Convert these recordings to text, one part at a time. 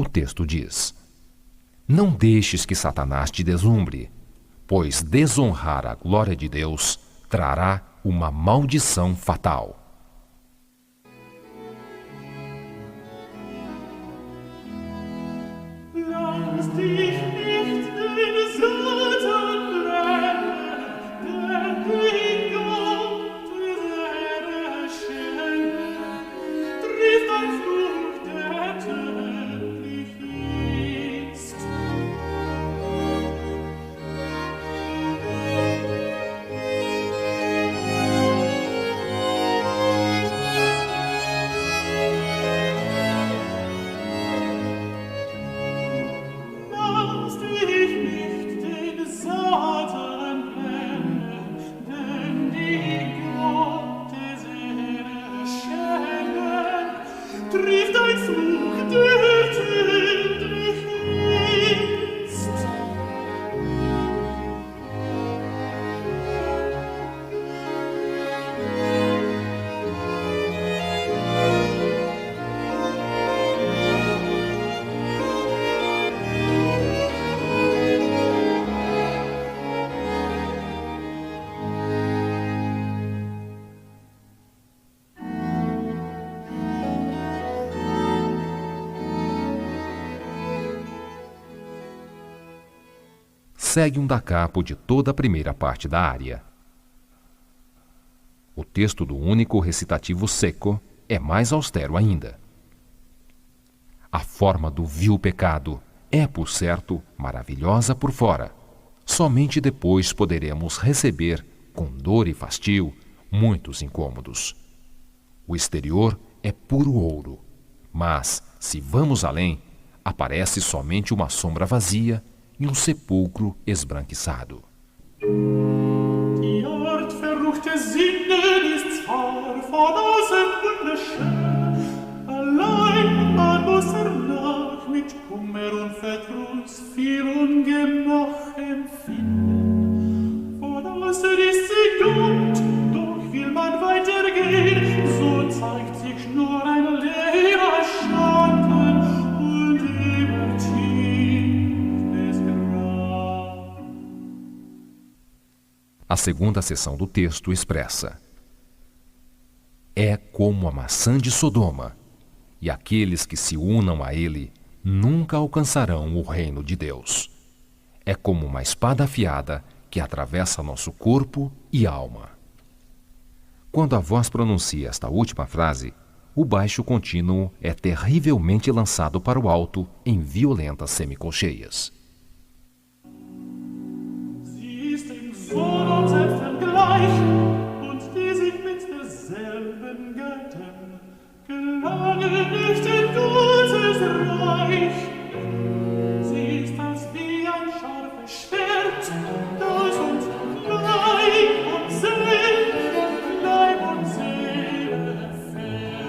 O texto diz: não deixes que Satanás te deslumbre, pois desonrar a glória de Deus trará uma maldição fatal. Segue um da capo de toda a primeira parte da área. O texto do único recitativo seco é mais austero ainda. A forma do vil pecado é, por certo, maravilhosa por fora. Somente depois poderemos receber, com dor e fastio, muitos incômodos. O exterior é puro ouro, mas, se vamos além, aparece somente uma sombra vazia e um sepulcro esbranquiçado. Die Art verruchte Sinnen ist zwar von außen wunderschön, allein man muss nach mit Kummer und Verdruss viel Ungemach empfinden. Von außen ist sie gut, doch will man weitergehen, so zeigt sich nur ein leerer Schatten und immer tiefes Grab. A segunda seção do texto expressa: é como a maçã de Sodoma, e aqueles que se unam a ele nunca alcançarão o reino de Deus. É como uma espada afiada que atravessa nosso corpo e alma. Quando a voz pronuncia esta última frase, o baixo contínuo é terrivelmente lançado para o alto em violentas semicolcheias. Sie ist dem Sohn und selbst gleich, und die sich mit derselben Göttin gelangen nicht in Gottes Reich. Sie ist als wie ein scharfes Schwert, das uns Leib und Seele fällt.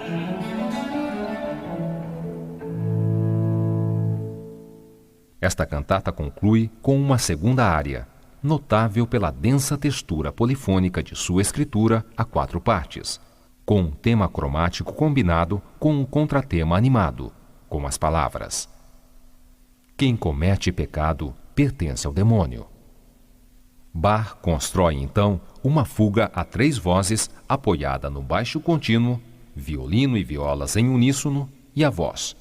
Esta cantata conclui com uma segunda área, notável pela densa textura polifônica de sua escritura a 4 partes, com um tema cromático combinado com um contratema animado, com as palavras: quem comete pecado pertence ao demônio. Bach constrói então uma fuga a 3 vozes apoiada no baixo contínuo, violino e violas em uníssono e a voz.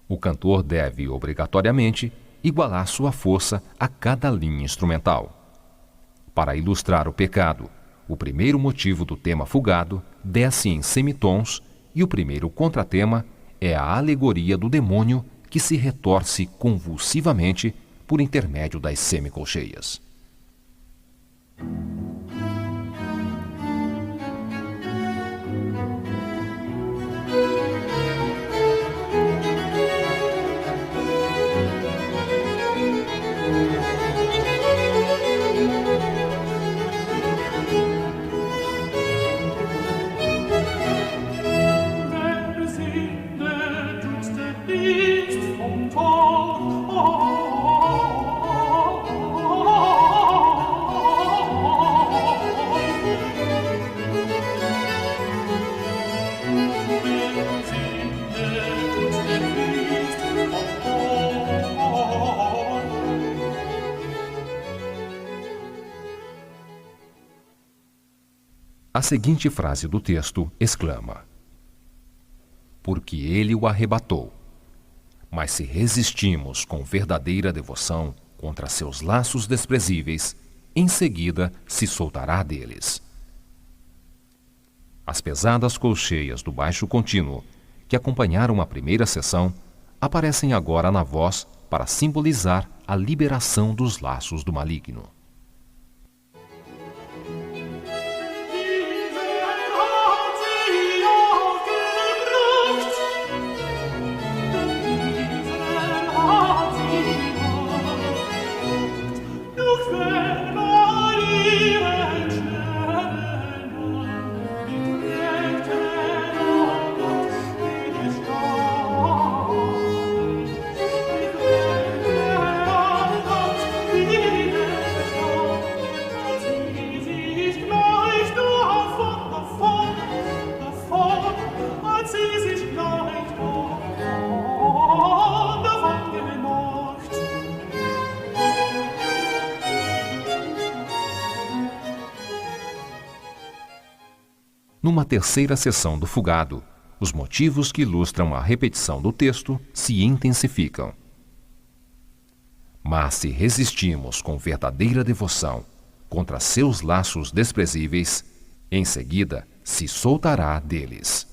O cantor deve, obrigatoriamente, igualar sua força a cada linha instrumental. Para ilustrar o pecado, o primeiro motivo do tema fugado desce em semitons e o primeiro contratema é a alegoria do demônio que se retorce convulsivamente por intermédio das semicolcheias. A seguinte frase do texto exclama: porque ele o arrebatou. Mas se resistimos com verdadeira devoção contra seus laços desprezíveis, em seguida se soltará deles. As pesadas colcheias do baixo contínuo, que acompanharam a primeira seção, aparecem agora na voz para simbolizar a liberação dos laços do maligno. Numa terceira seção do Fugado, os motivos que ilustram a repetição do texto se intensificam. Mas se resistimos com verdadeira devoção contra seus laços desprezíveis, em seguida se soltará deles.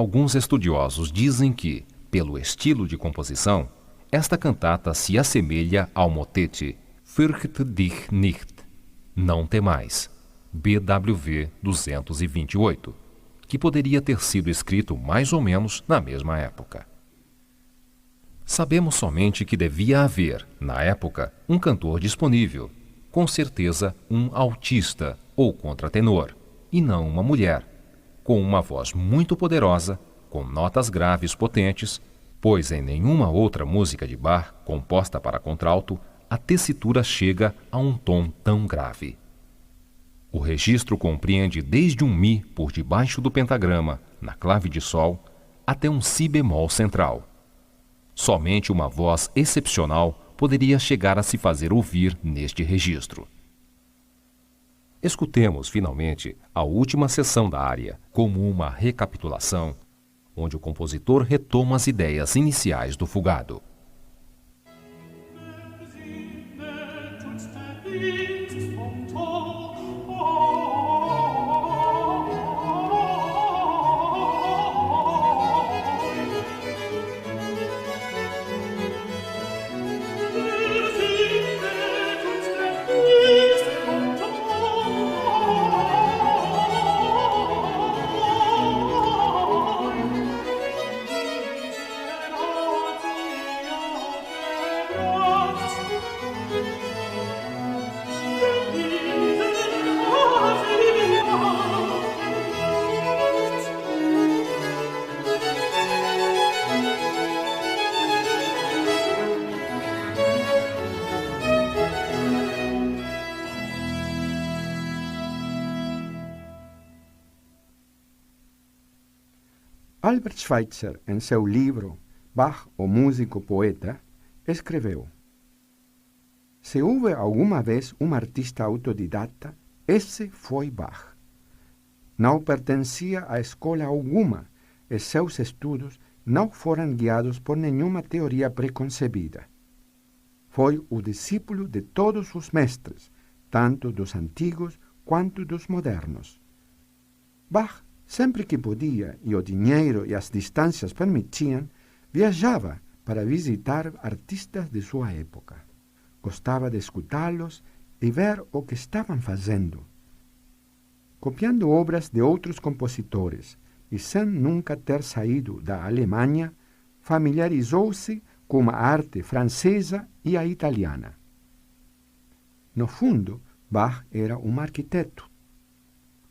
Alguns estudiosos dizem que, pelo estilo de composição, esta cantata se assemelha ao motete Fürchte dich nicht, Não Temais, BWV 228, que poderia ter sido escrito mais ou menos na mesma época. Sabemos somente que devia haver, na época, um cantor disponível, com certeza um altista ou contratenor, e não uma mulher, com uma voz muito poderosa, com notas graves potentes, pois em nenhuma outra música de Bach composta para contralto a tessitura chega a um tom tão grave. O registro compreende desde um Mi por debaixo do pentagrama, na clave de Sol, até um Si bemol central. Somente uma voz excepcional poderia chegar a se fazer ouvir neste registro. Escutemos, finalmente, a última seção da área, como uma recapitulação, onde o compositor retoma as ideias iniciais do Fugado. Albert Schweitzer, em seu livro Bach, o Músico Poeta, escreveu: se houve alguma vez um artista autodidata, esse foi Bach. Não pertencia a escola alguma e seus estudos não foram guiados por nenhuma teoria preconcebida. Foi o discípulo de todos os mestres, tanto dos antigos quanto dos modernos. Bach, sempre que podia e o dinheiro e as distâncias permitiam, viajava para visitar artistas de sua época. Gostava de escutá-los e ver o que estavam fazendo. Copiando obras de outros compositores e sem nunca ter saído da Alemanha, familiarizou-se como a arte francesa e a italiana. No fundo, Bach era um arquiteto.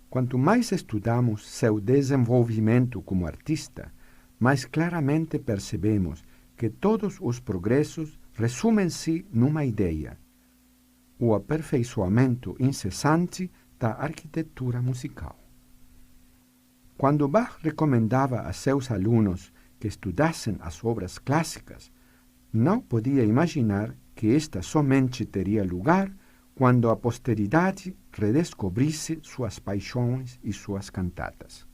Quanto mais estudamos seu desenvolvimento como artista, mais claramente percebemos que todos os progressos resumem-se numa ideia: o aperfeiçoamento incessante da arquitetura musical. Quando Bach recomendava a seus alunos que estudassem as obras clássicas, não podia imaginar que esta somente teria lugar quando a posteridade redescobrisse suas paixões e suas cantatas.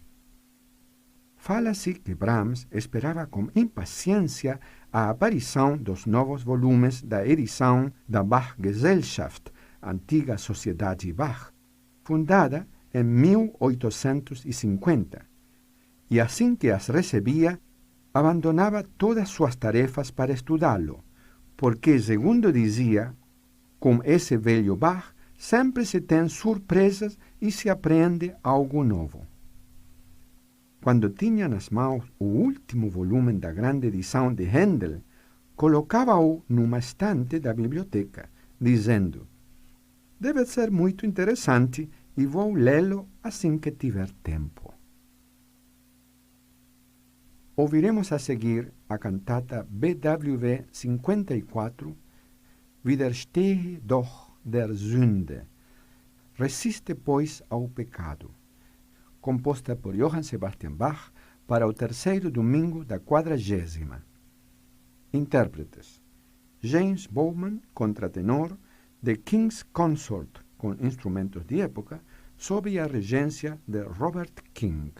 Fala-se que Brahms esperava com impaciência a aparição dos novos volumes da edição da Bach-Gesellschaft, antiga Sociedade Bach, fundada em 1850, e assim que as recebia, abandonava todas suas tarefas para estudá-lo, porque, segundo dizia, com esse velho Bach, sempre se tem surpresas e se aprende algo novo. Quando tinha nas mãos o último volume da grande edição de Händel, colocava-o numa estante da biblioteca, dizendo: "Deve ser muito interessante e vou lê-lo assim que tiver tempo." Ouviremos a seguir a cantata BWV 54, Widerstehe doch der Sünde, Resiste, pois, ao pecado, composta por Johann Sebastian Bach para o terceiro domingo da 40ª. Intérpretes: James Bowman, contratenor, The King's Consort, com instrumentos de época, sob a regência de Robert King.